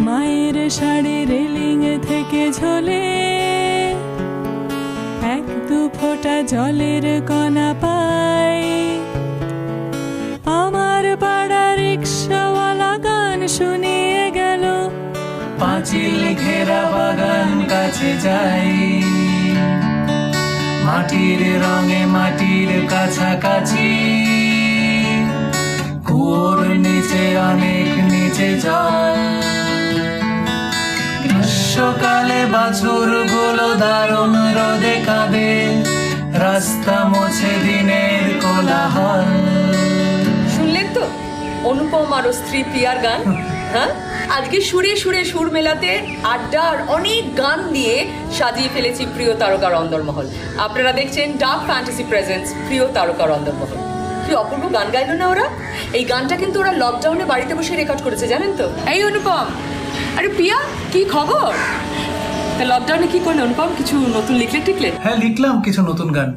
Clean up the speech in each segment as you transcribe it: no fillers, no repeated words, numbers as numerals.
মায়ের শাড়ি রেলিং থেকে ঝোলে, এক দু ফোঁটা জলের কণা পাই। আমার পাড়া রিক্সাওয়ালা গান শুনিয়ে গেল, পাঁচিল ঘেরা বাগান কাছে যাই, মাটির রঙে মাটির কাছাকাছি, কুয়োর নিচে অনেক নিচে জল। গ্রীষ্মকালে বাছুর গুলো দারুণ রোদে কাঁদে, রাস্তা মোছে দিনের কোলাহল। শুনলেন তো অনুপম আর স্ত্রী প্রিয়ার গান? হ্যাঁ, আজকে সুরে সুরে সুর মেলাতে আড্ডা আর অনেক গান দিয়ে সাজিয়ে ফেলেছি প্রিয় তারকার অন্দরমহল। আপনারা দেখছেন ডার্ক ফ্যান্টাসি প্রেজেন্স প্রিয় তারকার অন্দরমহল। কি অপূর্ব গান গাইলো না ওরা! এই গানটা কিন্তু ওরা লকডাউনে বাড়িতে বসে রেকর্ড করেছে, জানেন তো? এই অনুপম, আরে প্রিয়া, কি খবর? লকডাউনে কি করলে অনুপম? কিছু নতুন লিখলে টিকলে? হ্যাঁ, লিখলাম কিছু নতুন গান,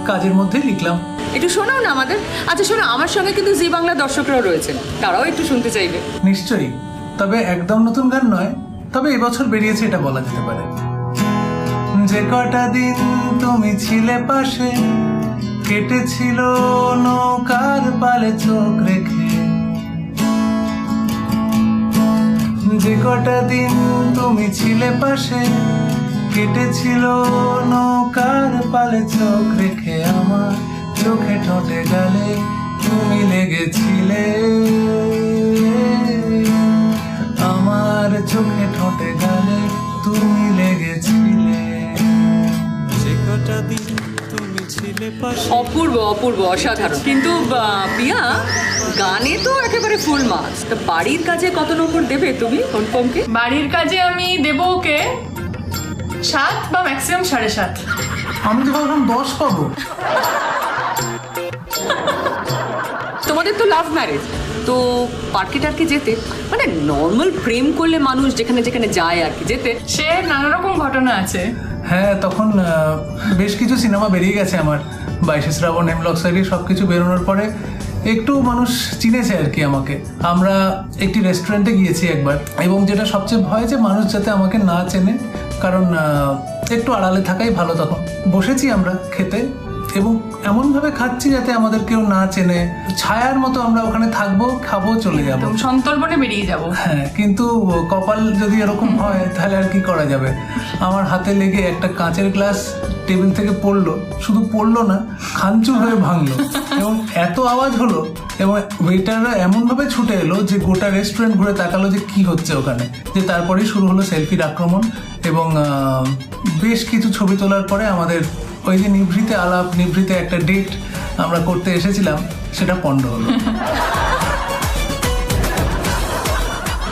কাজের মধ্যে লিখলাম। একটু শোনাও না আমাদের। আচ্ছা শোনো, আমার সঙ্গে কিন্তু জি বাংলা দর্শকরাও রয়েছেন, তারাও একটু শুনতে চাইবে। নিশ্চয়ই, তবে একদম নতুন গান নয়, তবে এবছর বেরিয়েছে এটা বলা যেতে পারে। যে কটা দিন তুমি ছিলে পাশে, কেটেছিল নৌকার পালে চোখ রেখে। যে কটা দিন তুমি ছিলে পাশে, কেটেছিল নৌকার পালে চোখ রেখে। আমার চোখে ঠোঁটে গালে তুমি লেগেছিলে, আমার চোখে ঠোঁটে গালে তুমি লেগেছিলে। যে কটা দিন তুমি ছিলে পাশে। অপূর্ব অপূর্ব, অসাধারণ। কিন্তু প্রিয়া, গানে তো একেবারে ফুল মার্কস। তা বাড়ির কাজে কত নম্বর দেবে তুমি অনুপমকে? বাড়ির কাজে আমি দেবো ওকে 7 বা ম্যাক্সিমাম 7.5। আমি তো ভাবলাম 10 পাবো। তোমাদের তো লাভ ম্যারেজ, তো পার্কে টার্কে যেতে, মানে নর্মাল প্রেম করলে মানুষ যেখানে যেখানে যায় আর কি, যেতে সে নানা রকম ঘটনা আছে। হ্যাঁ, তখন বেশ কিছু সিনেমা বেরিয়ে গেছে আমার। 22শে শ্রাবণ, হেমলক সাইডি সবকিছু বেরোনোর পরে একটু মানুষ চিনেছে আর কি আমাকে। আমরা একটি রেস্টুরেন্টে গিয়েছি একবার, এবং যেটা সবচেয়ে ভয় যে মানুষ যাতে আমাকে না চেনে, কারণ একটু আড়ালে থাকাই ভালো। তখন বসেছি আমরা খেতে, এবং এমনভাবে খাচ্ছি যাতে আমাদের কেউ না চেনে, ছায়ার মতো আমরা ওখানে থাকবো, খাবো, চলে যাবো, সন্তর্পণে বেরিয়ে যাব। হ্যাঁ, কিন্তু কপাল যদি এরকম হয় তাহলে আর কি করা যাবে। আমার হাতে লেগে একটা কাঁচের গ্লাস টেবিল থেকে পড়লো, শুধু পড়লো না, খানচুর হয়ে ভাঙলো, এবং এত আওয়াজ হলো, এবং ওয়েটাররা এমনভাবে ছুটে এলো যে গোটা রেস্টুরেন্ট ঘুরে তাকালো যে কি হচ্ছে ওখানে। যে তারপরেই শুরু হলো সেলফির আক্রমণ, এবং বেশ কিছু ছবি তোলার পরে আমাদের ওই যে নিভৃতে আলাপ, নিভৃতে একটা ডেট আমরা করতে এসেছিলাম, সেটা পণ্ড হলো।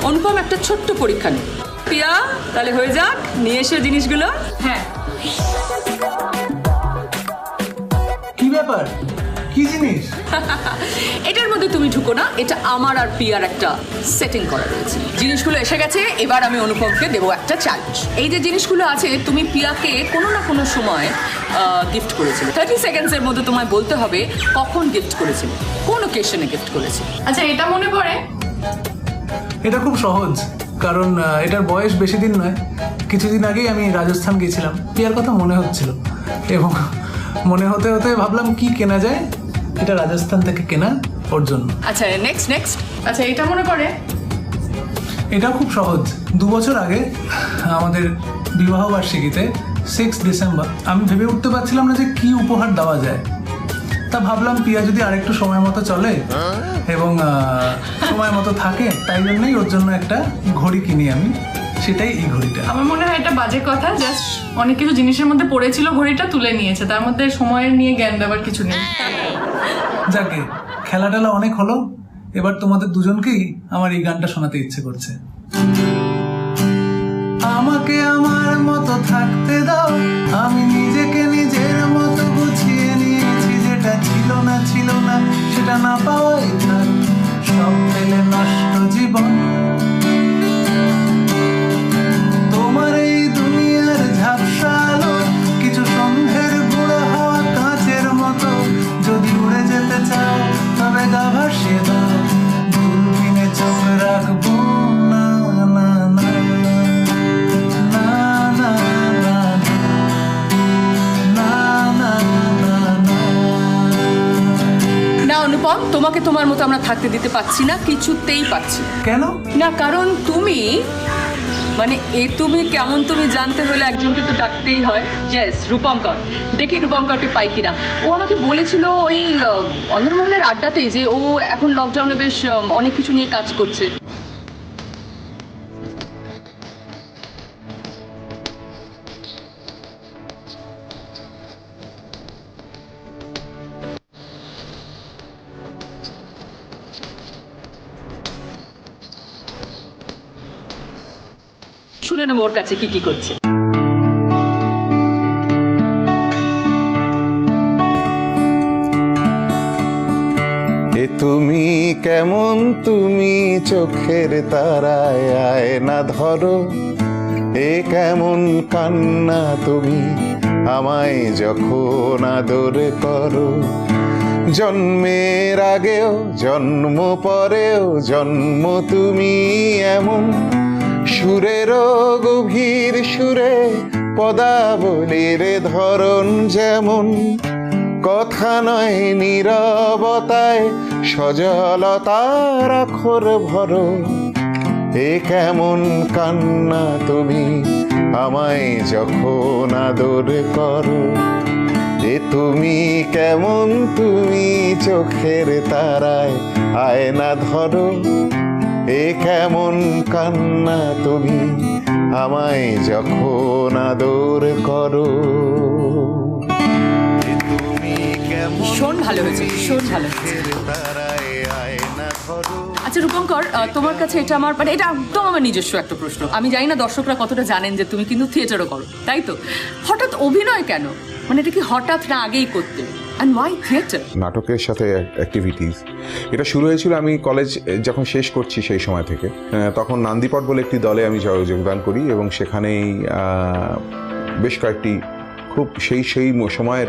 অনুপম একটা ছোট্ট পরীক্ষা নেই। প্রিয়া, তাহলে হয়ে যাক, নিয়ে এসো জিনিসগুলো। হ্যাঁ, কি ব্যাপার, কি জিনিস? এটার মধ্যে তুমি ঢুকো না, এটা আমার আর প্রিয়ার একটা সেটিং করা রয়েছে। জিনিসগুলো এসে গেছে, এবার আমি অনুপমকে দেবো একটা চ্যালেঞ্জ। এই যে জিনিসগুলো আছে, তুমি প্রিয়াকে কোনো না কোনো সময় গিফট করেছিলে। 30 সেকেন্ডসের মধ্যে তোমায় বলতে হবে কখন গিফট করেছিলে, কোন ওকেশনে গিফট করেছিলে। আচ্ছা এটা মনে পড়ে। এটা খুব সহজ, কারণ এটার বয়স বেশি দিন নয়। কিছুদিন আগেই আমি রাজস্থান গিয়েছিলাম, প্রিয়ার কথা মনে হচ্ছিল, এবং মনে হতে হতে ভাবলাম কি কেনা যায়, এটা রাজস্থান থেকে কেনা ওর জন্য। আচ্ছা নেক্সট। আচ্ছা এটা মনে পড়ে। এটা খুব সহজ। 2 বছর আগে আমাদের বিবাহ বার্ষিকীতে 6 ডিসেম্বর আমি ভেবে উঠতে পারছিলাম না যে কি উপহার দেওয়া যায়। তা ভাবলাম প্রিয়া যদি আরেকটু সময় মতো চলে এবং সময় মতো থাকে, তাই জন্যই ওর জন্য একটা ঘড়ি কিনি আমি। সেটাই এই ঘড়িটা। আমার মনে হয় এটা বাজে কথা, জাস্ট অনেক কিছু জিনিসের মধ্যে পড়েছিল, ঘড়িটা তুলে নিয়েছে, তার মধ্যে সময়ের নিয়ে জ্ঞান দেওয়ার কিছু নেই। যাকে খেলা টেলা অনেক হলো, এবার তোমাদের দুজনকেই আমার এই গানটা শোনাতে ইচ্ছে করছে। আমাকে আমার মতো থাকতে দাও, আমি নিজেকে নিজের মতো গুছিয়ে নিয়েছি। যেটা ছিল না সেটা না পাওয়াই থাক, সব পেলে নষ্ট জীবন। তোমার এই দুনিয়ার ঝাপসা আলো, কিছু সন্ধ্যের গুঁড়ো হাওয়া কাঁচের মতো। যদি উড়ে যেতে চাও তবে গা ভাসিয়ে দাও, দূরবীনে চোখ রাখবো না, না, না। তোমার মতো আমরা থাকতে দিতে পারছি না, কিছুতেই পাচ্ছি না। কেন? না, কারণ তুমি মানে তুমি কেমন তুমি জানতে হলে একজনকে তো ডাকতেই হয়। ইয়েস, রূপঙ্কর। দেখি রূপঙ্করকে পাই কিনা। ও আমাকে বলেছিল ওই অন্দরমহলের আড্ডাতেই যে ও এখন লকডাউনে বেশ অনেক কিছু নিয়ে কাজ করছে। শুনে নেবো ওর কাছে কি কি করছে। এ তুমি কেমন, তুমি চোখের তারায় আয়না ধরো, এ কেমন কান্না তুমি আমায় যখন আদর করো। জন্মের আগেও জন্ম পরেও জন্ম তুমি এমন, সুরেরও গভীর সুরে পদাবলীর ধরন যেমন, কথা নয় নীরবতায় সজলতার আখর ভরো। এ কেমন কান্না তুমি আমায় যখন আদর করো। এ তুমি কেমন, তুমি চোখের তারায় আয়না ধরো, এ কেমন কান্না তুমি আমায় যখন আদর করো। ভীষণ ভালো হয়েছে, ভীষণ ভালো হয়েছে। আচ্ছা রূপঙ্কর, তোমার কাছে এটা আমার মানে এটা একদম আমার নিজস্ব একটা প্রশ্ন। আমি জানি না দর্শকরা কতটা জানেন যে তুমি কিন্তু থিয়েটারও করো, তাই তো? হঠাৎ অভিনয় কেন? মানে এটা কি হঠাৎ না আগেই করতে? And why theatre? নাটকের সাথে অ্যাক্টিভিটিস এটা শুরু হয়েছিল আমি কলেজ যখন শেষ করছি সেই সময় থেকে। তখন নান্দিপট বলে একটি দলে আমি যোগদান করি এবং সেখানেই বেশ কয়েকটি খুব সেই সময়ের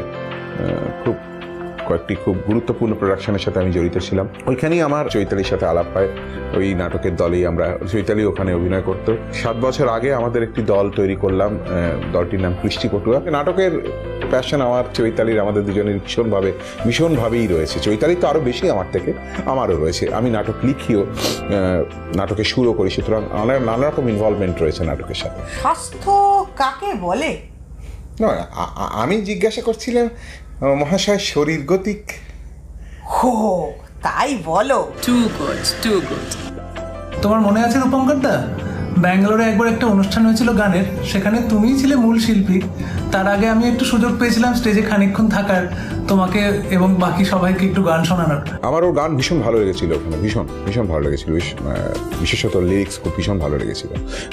কয়েকটি খুব গুরুত্বপূর্ণ প্রোডাকশনের সাথে আমি জড়িত ছিলাম। ওইখানেই আমার চৈতালির সাথে আলাপ হয়। ওই নাটকের দলেই আমরা, চৈতালি ওখানে অভিনয় করতো। 7 বছর আগে আমাদের একটি দল তৈরি করলাম, দলটির নাম কৃষ্টি পটুয়া। নাটকের প্যাশন আমার চৈতালির, আমাদের দুজনের ভীষণভাবেই রয়েছে। চৈতালির তো আরও বেশি আমার থেকে, আমারও রয়েছে। আমি নাটক লিখিও, নাটকে সুরও করি, সুতরাং নানা রকম ইনভলভমেন্ট রয়েছে নাটকের সাথে। স্বাস্থ্য কাকে বলে? আমি জিজ্ঞাসা করছিলাম মহাশয় শরীর গতিক। হো, তাই বলো। Too good, too good. তোমার মনে আছে রূপঙ্করদা, ব্যাঙ্গালোরে একবার একটা অনুষ্ঠান হয়েছিল গানের, সেখানে তুমিই ছিলে মূল শিল্পী। তার আগে আমি একটু সুযোগ পেয়েছিলাম স্টেজে খানিকক্ষণ থাকার, তোমাকে এবং বাকি সবাইকে একটু গান শোনানোর। আমারও গান ভীষণ ভালো লেগেছিল ওখানে, ভীষণ ভালো লেগেছিল, বিশেষত লিরিক্স খুব ভীষণ ভালো লেগেছিল।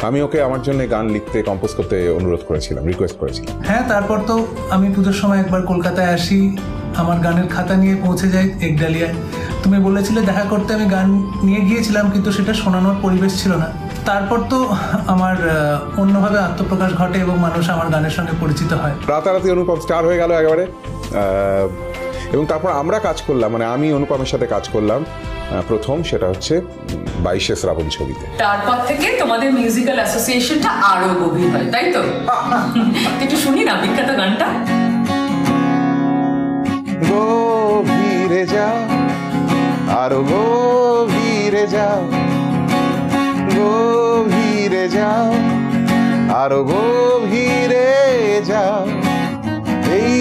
আমি ওকে আমার জন্য গান লিখতে, কম্পোজ করতে অনুরোধ করেছিলাম, রিকোয়েস্ট করেছিলাম। হ্যাঁ, তারপর তো আমি পুজোর সময় একবার কলকাতায় আসি, আমার গানের খাতা নিয়ে পৌঁছে যাই একডালিয়ায়। তুমি বলেছিলে দেখা করতে, আমি গান নিয়ে গিয়েছিলাম, কিন্তু সেটা শোনানোর পরিবেশ ছিল না। তারপর তো আমার অন্যভাবে আত্মপ্রকাশ ঘটে এবং মানুষ আমার গানের সঙ্গে পরিচিত হয়। রাতারাতি অনুপম স্টার হয়ে গেল একেবারে। এবং তারপর আমরা কাজ করলাম, মানে আমি অনুপমের সাথে কাজ করলাম প্রথম, সেটা হচ্ছে 22শে শ্রাবণ ছবিতে। তারপর থেকে তোমাদের মিউজিক্যাল অ্যাসোসিয়েশনটা আরো গভীর হয়, তাই তো? একটু শুনি না বিখ্যাত গানটা। গভীরে যাও, আরো গভীরে যাও, গভীরে যাও, আরো গভীরে যাও, এই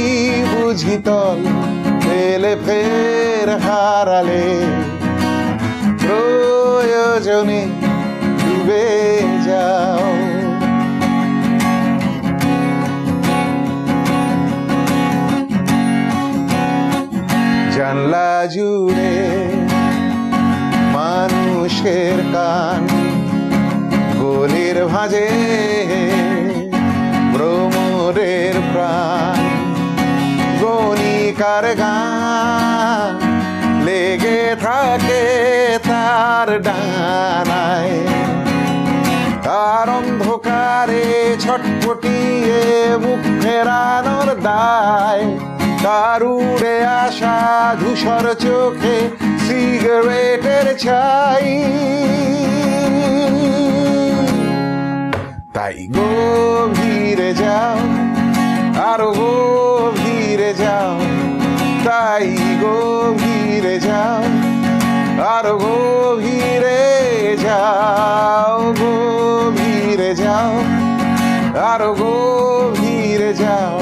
বুঝি তল পেলে ফের হারালে, প্রয়োজনে ডুবে যাও। জানলা জুড়ে মানুষের কান, গলির ভাঁজে ভ্রমরের প্রাণ, গণিকার গান লেগে থাকে তার ডানায়, তার অন্ধকারে ছটফটিয়ে মুখ ফেরানোর দায়, তার উড়ে আসা ধূসর চোখে সিগারেটের ছাই। তাই গভীরে যাও, আরো গভীরে যাও, তাই গভীরে যাও, আরো গভীরে যাও, গভীরে যাও, আরো গভীরে যাও,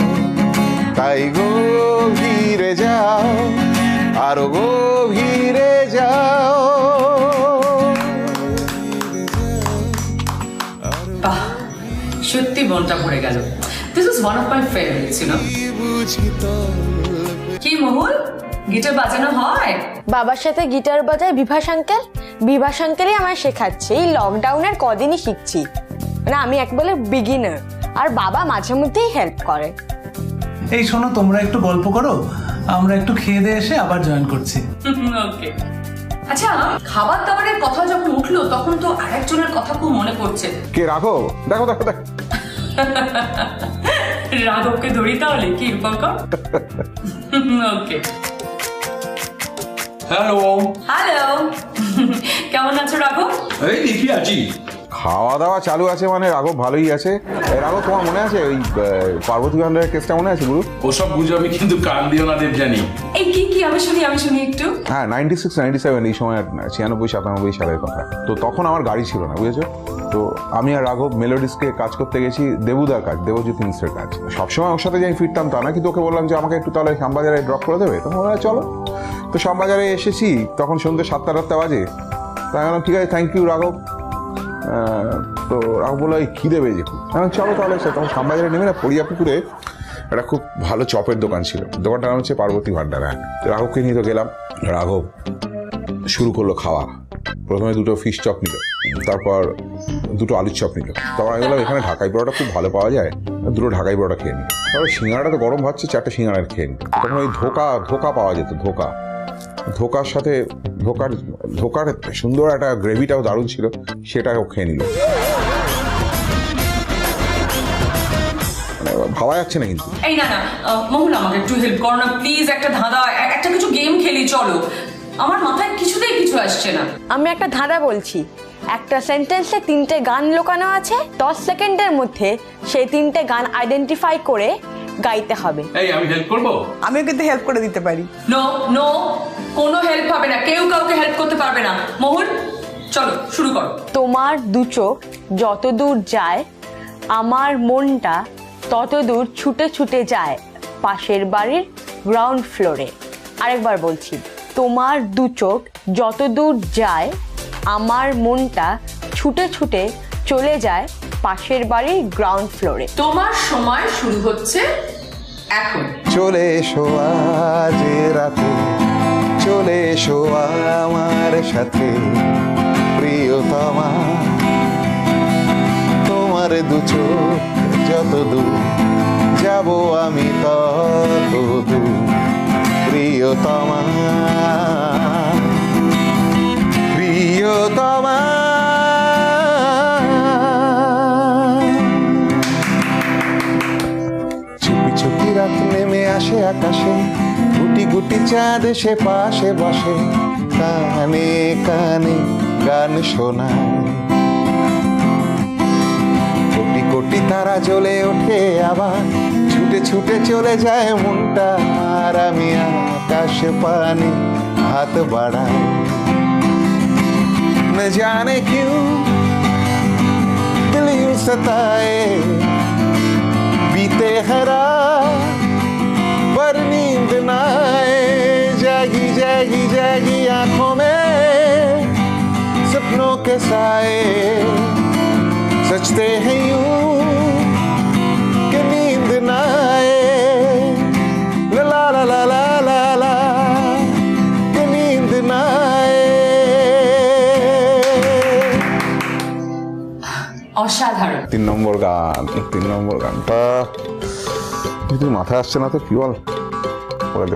তাই গভীরে যাও, আরো গভীরে যাও। বাহ, সত্যি মনটা পড়ে গেল। This is one of my favourites, you know. কি মহুল, গিটার বাজানো হয়? বাবার সাথে গিটার বাজায় বিভাস আঙ্কেল। বিভাস আঙ্কেলই আমার শেখাচ্ছে। এই লকডাউনের কদিনই শিখছি, মানে আমি একবারে বিগিনার, আর বাবা মাঝে মধ্যেই হেল্প করে। এই শোনো, তোমরা একটু গল্প করো, আমরা একটু খেয়ে দিয়ে এসে আবার জয়েন করছি। ওকে। আচ্ছা, খাবার দাবারের কথা যখন উঠলো তখন তো আরেকজনের কথা খুব মনে পড়ছে। কে রাঘব? দেখো দেখো দেখো, রাঘবকে ধরি তাহলে, কি রূপঙ্কর? ওকে। হ্যালো, হ্যালো, কেমন আছো রাঘব? এই দেখি আছি। খাওয়া দাওয়া চালু আছে মানে রাঘব ভালোই আছে। এই রাঘব, তোমার মনে আছে ওই পার্বতী ভান্ডারের কেসটা মনে আছে গুরু? ওসব বুঝে আমি কিন্তু কান দিও না দেব জানি। এই কি কি আমি শুনি একটু। হ্যাঁ, 96, 97 এই সময়, 96, 97 সালের কথা। তো তখন আমার গাড়ি ছিল না, বুঝেছো? তো আমি আর রাঘব মেলোডিসকে কাজ করতে গেছি, দেবুদার কাজ, দেবজিৎ মিশ্রের কাজ। সবসময় ওর সাথে যাই ফিরতাম তা না, কিন্তু ওকে বললাম যে আমাকে একটু তাহলে শ্যামবাজারে ড্রপ করে দেবে। তখন বললাম চলো। তো শ্যামবাজারে এসেছি, তখন সন্ধ্যে 7টা বাজে। তাই বললাম ঠিক আছে, থ্যাংক ইউ রাঘব। তো রাঘব বললো এই খিদে পেয়েছে খুব। চলো তাহলে। তখন শ্যামবাজারে নেমে না পরিয়াপুকুরে একটা খুব ভালো চপের দোকান ছিল, দোকানটার নাম হচ্ছে পার্বতী ভান্ডার। হ্যাঁ, রাঘবকে নিয়ে তো গেলাম। রাঘব শুরু করলো খাওয়া। প্রথমে 2টো ফিশ চপ নিল, তারপর 2টো আলুর চপ নিল। তারপর আমি বললাম এখানে ঢাকাই পরোটা খুব ভালো পাওয়া যায়, 2টো ঢাকাই পরোটা খেয়ে নিই। তারপর সিঙ্গাড়াটা তো গরম ভাবছে, 4টে সিঙ্গাড়া খেয়ে নিই। তখন ওই ধোকা পাওয়া যেত, ধোকার সাথে ধোকার সুন্দর একটা গ্রেভিটাও দারুণ ছিল, সেটাও খেয়ে নিল। ভাবা যাচ্ছে না কিন্তু। এই না মহুল, আমাকে একটু হেল্প করো না প্লিজ। একটা ধাঁধা, একটা কিছু গেম খেলি চলো। আমার মাথায় কিছুতেই কিছু আসছে না। আমি একটা ধাঁধা বলছি, একটা সেন্টেন্সে 3টে গান লোকানো আছে, 10 সেকেন্ডের মধ্যে সেই 3টে গান আইডেন্টিফাই করে গাইতে হবে। এই আমি হেল্প করবো? আমিও কিন্তু হেল্প করে দিতে পারি। নো, কোনো হেল্প হবে না, কেউ কাউকে হেল্প করতে পারবে না। মহুল চলো শুরু করো। তোমার 2 চোখ যত দূর যায়, আমার মনটা তত দূর ছুটে ছুটে যায় পাশের বাড়ির গ্রাউন্ড ফ্লোরে। আরেকবার বলছি, তোমার 2 চোখ যত দূর যায়, আমার মনটা ছুটে ছুটে চলে যায় পাশের বাড়ির গ্রাউন্ড ফ্লোরে। তোমার সময় শুরু হচ্ছে এখন। চলে এসো আজ রাতে, চলে এসো আমার সাথে প্রিয়তমা, তোমার 2 চোখ যত দূর যাব আমি তত দূর প্রিয়তমা, প্রিয়তমা। চুপি চুপি রাত নেমে আসে আকাশে, গুটি গুটি চাঁদ এসে পাশে বসে, কানে কানে গান শোনায়, কোটি কোটি তারা জ্বলে ওঠে আবার, ছুটে ছুটে চলে যায় মনটা, আর আমি আকাশ পানে হাত বাড়াই। न जाने क्यों दिल यूं सताए, बीते है रात पर नींद न आए, जागी जागी जागी आंखों में सपनों के साए, सजते हैं यूं कि नींद न आए, ला ला ला ला ला ला कि नींद न आए। অসাধারণ। 3 নম্বর গানটা যদি মাথায় আসছে না তো কি বল, বলে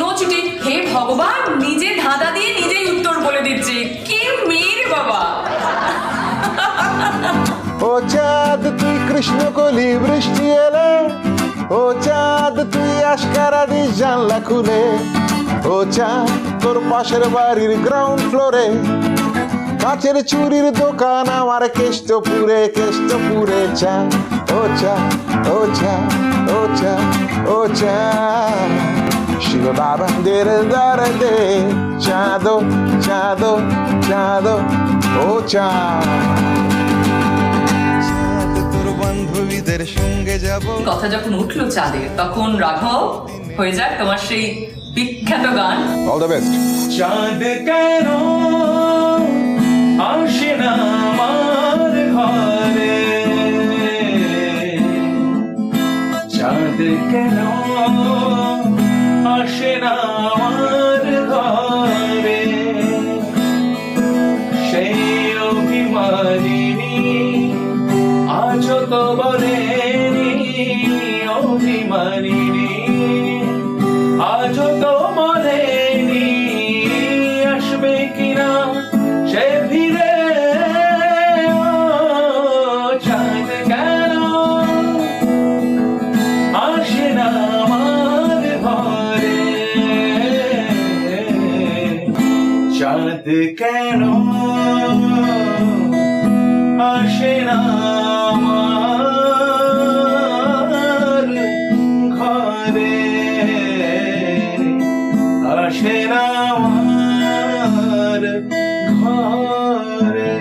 নো চিটিং। হে ভগবান, নিজে ধাঁধা দিয়ে নিজেই উত্তর বলে দিচ্ছি। কি মেয়ে বাবা। ও চাঁদ তুই কৃষ্ণ কলি বৃষ্টি এলে, ও চাঁদ তুই আশকারা দিস জানলা খুলে, ও চাঁদ তোর পাশের বাড়ির গ্রাউন্ড ফ্লোরে কাচের চুরির দোকান আমার কেষ্টপুরে চাঁদ, ও চাঁদ ও চাঁদ ও চাঁদ ও চাঁদ। শিব বাবা দের দরদে চাঁদো চাঁদো চাঁদো ও চাঁদ তোর বান্ধবীদের সঙ্গে যাব কথা যখন উঠলো চাঁদের, তখন রাঘব হয়ে যাক তোমার সেই বিখ্যাত গান। All the best. চাঁদ কেন আসে না আমার ঘরে, চাঁদ কেন আসে না আমার ঘরে, সেই অভিমানিনী আজও তো বলেনি, অভিমানিনী আজও তো বলেনি আসবে কিনা সে ফিরে। ও চাঁদ কেন আসে না আমার ঘরে, চাঁদ কেন আসে না আমার ঘরে, আসে না আমার ঘরে।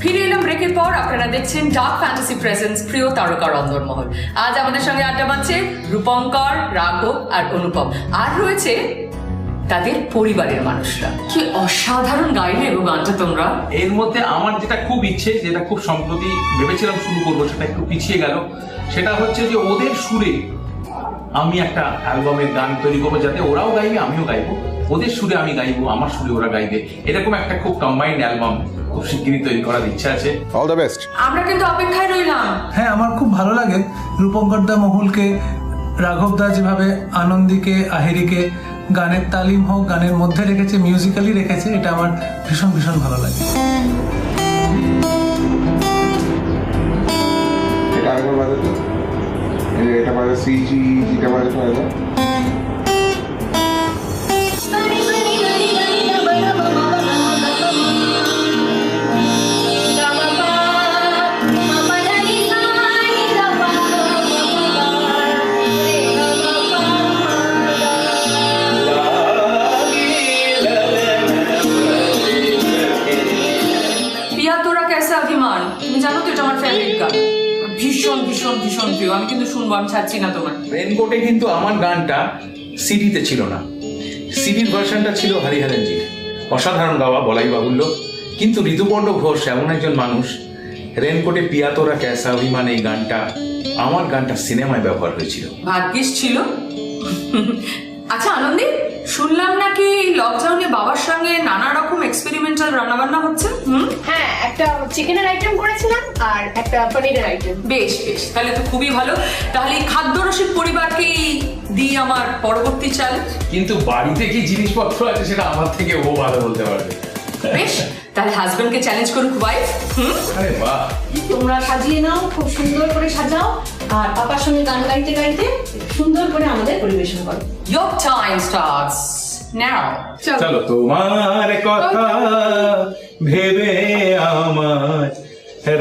ফিরে এলাম ব্রেকের পর। আপনারা দেখছেন ডার্ক ফ্যান্টাসি প্রেজেন্স প্রিয় তারকার অন্দরমহল। আজ আমাদের সঙ্গে আড্ডা মারছে রূপঙ্কর, রাঘব আর অনুপম, আর রয়েছে তাদের পরিবারের মানুষরা। কি অসাধারণ গাইলে গো গানটা তোমরা। এর মধ্যে আমার যেটা খুব ইচ্ছে, যেটা খুব সম্প্রতি ভেবেছিলাম শুরু করবো, সেটা একটু পিছিয়ে গেল। সেটা হচ্ছে যে ওদের সুরে আমি একটা অ্যালবামের গান তৈরি করবো, যাতে ওরাও গাইবে আমিও গাইবো, ওদের সুরে আমি গাইবো আমার সুরে ওরা গাইবে, এরকম একটা খুব কম্বাইন্ড অ্যালবাম খুব শিগগিরই তৈরি করার ইচ্ছা আছে। All the best. আমরা কিন্তু অপেক্ষায় রইলাম। হ্যাঁ, আমার খুব ভালো লাগে রূপঙ্কর দা মহুলকে, রাঘব দা যেভাবে আনন্দীকে, আহিরিকে গানের তালিম হোক গানের মধ্যে রেখেছে, মিউজিক্যালি রেখেছে, এটা আমার ভীষণ ভীষণ ভালো লাগে। এটা আরেকবার বাজাতে, এটা বাজা সি জি, এটা বাজাতে বাজা। তুমি জানো তো এটা আমার ফেভারিট গান, ভীষণ ভীষণ ভীষণ প্রিয়। আমি কিন্তু শুনবো, আমি ছাড়ছি না তোমার। রেনকোটে কিন্তু আমার গানটা সিডিতে ছিল না, সিডির ভার্সনটা ছিল হরিহরনজি। অসাধারণ গাওয়া বলাই বাহুল্য, কিন্তু ঋতুপর্ণ ঘোষ এমন একজন মানুষ, রেনকোটে পিয়া তোরা ক্যাসা অভিমান এই গানটা, আমার গানটা সিনেমায় ব্যবহার হয়েছিল। ভাগ্যিস ছিল। আচ্ছা আনন্দী, শুনলাম নাকি লকডাউনে বাবার সঙ্গে নানা রকম এক্সপেরিমেন্টাল রান্নাবান্না হচ্ছে। হ্যাঁ, একটা চিকেনের আইটেম করেছিলাম আর একটা পনিরের আইটেম। বেশ বেশ, তাহলে তো খুবই ভালো। তাহলে এই খাদ্যরসিক পরিবারকেই দিই আমার পরবর্তী চ্যালেঞ্জ। কিন্তু বাড়িতে কি জিনিসপত্র আছে সেটা আমার থেকে ও ভালো বলতে পারবে। বেশ, তাহলে হাজবেন্ডকে চ্যালেঞ্জ করুক ওয়াইফ। আরে বাহ, তোমরা সাজিয়ে নাও, খুব সুন্দর করে সাজাও, আর পাপার সঙ্গে গান গাইতে গাইতে সুন্দর করে আমাদের পরিবেশন করো। Your time starts now. চলো। তোমার কথা ভেবে আমার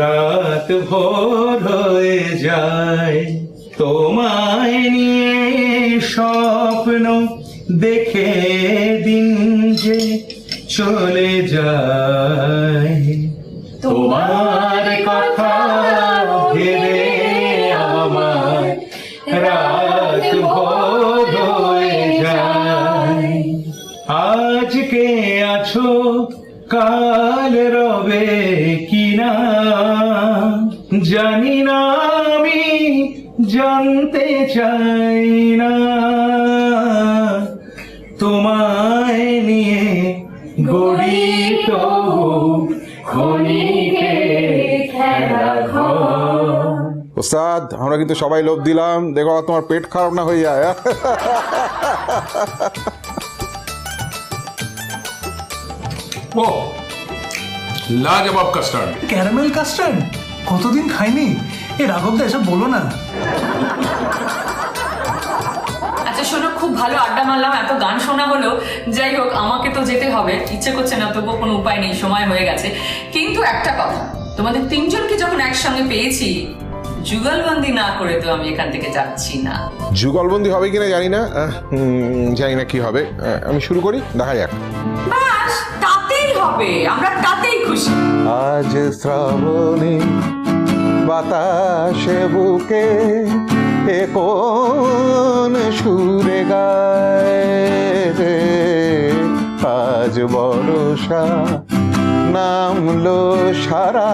রাত ভোর হয়ে যায়, তোমায় নিয়ে স্বপ্ন দেখে দিন যে চলে যায়, তোমার কথা ভেবে আমার রাত ভোর হয়ে যায়। আজকে আছো কাল রবে কিনা জানি না, আমি জানতে চাই না। তোমায় নিয়ে গড়িত ক্ষণিকে খেলাঘর। ওস্তাদ আমরা কিন্তু সবাই লোভ দিলাম, দেখো আর তোমার পেট খারাপ না হয়ে যায়। ও লাজবাব কাস্টার্ড। ক্যারামেল কাস্টার্ড কতদিন খাইনি। এ রাঘবদা এসব বলো না। আচ্ছা শোনো, খুব ভালো আড্ডা মারলাম, এত গান শোনা হলো। যাই হোক, আমাকে তো যেতে হবে, ইচ্ছে করছে না, তবুও কোনো উপায় নেই, সময় হয়ে গেছে। কিন্তু একটা কথা, তোমাদের তিনজনকে যখন একসঙ্গে পেয়েছি, যুগলবন্দি না করে তো আমি এখান থেকে যাচ্ছি না। যুগলবন্দি হবে কিনা জানি না, জানি না কি হবে। আমি শুরু করি, দেখা যাক। বাস তাতেই হবে, আমরা তাতেই খুশি। আজ শ্রাবণী বাতাসে বুকে এ কোন সুরে গায়, আজ বর্ষা নামলো সারা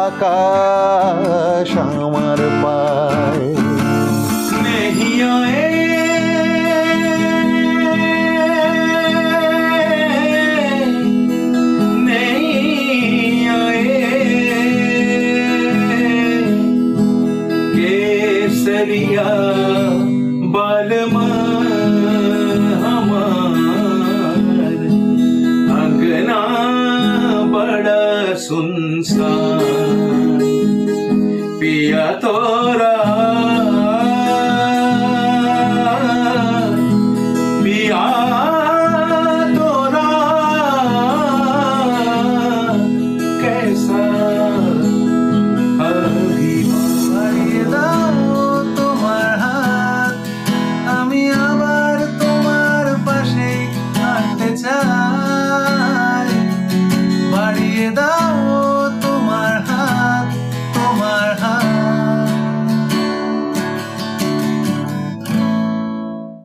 আকাশ আমার পায়। नहीं आए नहीं आए केसरिया बालमा हमार अंगना बड़ा सुनसान पिया तोरा